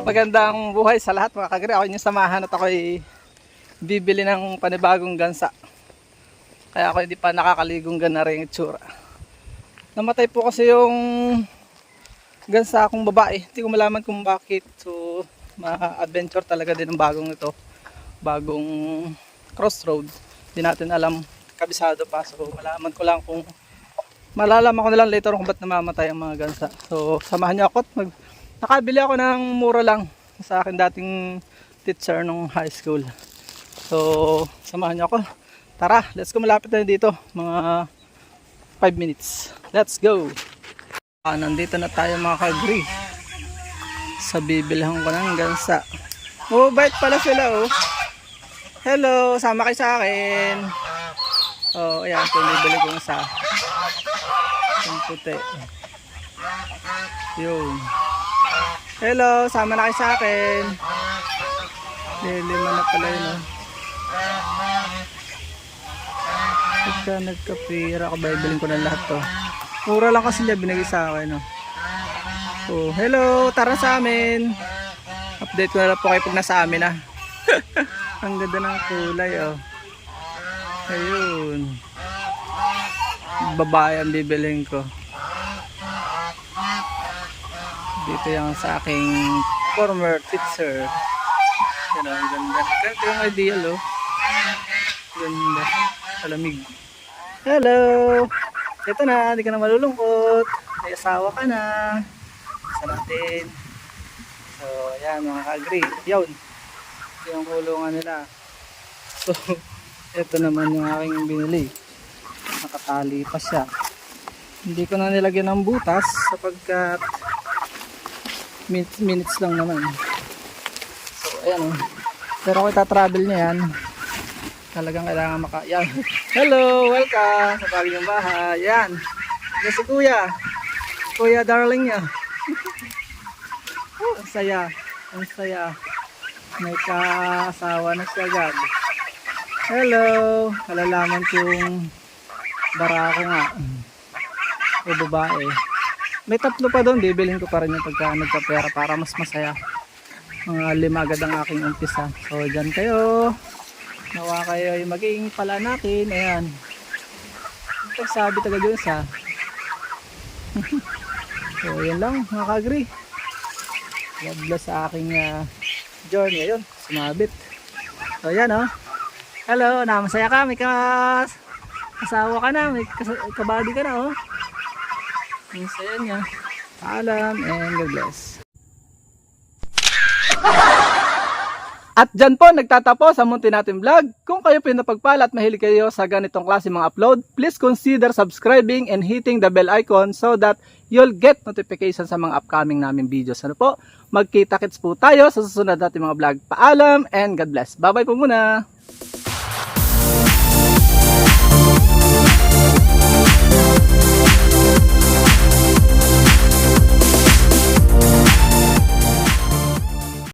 Magandang buhay sa lahat mga kagri. Ako inyong samahan at ako'y bibili ng panibagong gansa. Kaya ako hindi pa nakakaligong gana rin itsura. Namatay po kasi yung gansa akong babae. Hindi ko malaman kung bakit. So ma-adventure talaga din ang bagong ito. Bagong crossroad. Hindi natin alam, kabisado pa. So malaman ko lang kung malalaman ko na lang later kung ba't namamatay ang mga gansa. So samahan niyo ako at nakabili ako ng mura lang sa akin dating teacher nung high school. So samahan niyo ako. Tara, let's go, malapit na dito. Mga 5 minutes. Let's go. Nandito na tayo mga kagri. Sa bibilhan ko ng gansa. Oh, bait pala sila oh. Hello, sama kayo sa akin. Oh, ayan, ito bibili ko isa. Yung puti. Yun. Hello, sama na kayo sa akin. Lima na pala yun oh. Pagka nagkapira ako, bibilin ko na lahat to. Mura lang kasi niya binigay sa akin oh. Oh, hello, tara sa amin. Update ko na lang po kayo pag nasa amin ah. Ang ganda ng kulay oh. Ayun. Babae ang bibilin ko. Dito yung sa aking former teacher. Yan o, ang ganda. Ganito yung ideal o. Ganda. Alamig. Hello! Ito na, hindi ka na malulungkot. May asawa ka na. Isa natin. So, yan mga kagri. Yun. Yung kulungan nila. So, ito naman yung aking binili. Nakatali pa siya. Hindi ko na nilagyan ng butas sapagkat minutes lang naman. So ayan oh. Pero kung itatravel niya yan, talagang kailangan yan. Hello, welcome sa bagong bahay. Yan. Yan si kuya. Kuya darling niya. Oh, ang saya. Ang saya. May kasawa na siya agad. Hello. Kalalaman kong barako nga. O babae. May tatlo pa doon, bibilhin ko pa rin yung pagka nagkapera para mas masaya. Mga 5 agad ang aking umpisa. So dyan kayo. Nawa kayo yung maging pala natin. Ayan. Pagsabi taga dun sa. So yan lang mga kagri. God bless sa aking journey. Ayun, sumabit. So yan oh. Hello, namasaya ka. May asawa ka na. May kabady ka na oh. Ang saya niya. Paalam and God bless. At dyan po nagtatapos ang munti natin vlog. Kung kayo pinapagpala at mahilig kayo sa ganitong klase mga upload, please consider subscribing and hitting the bell icon so that you'll get notification sa mga upcoming namin videos. Ano po? Magkita-kits po tayo sa susunod natin mga vlog. Paalam and God bless. Bye bye po muna.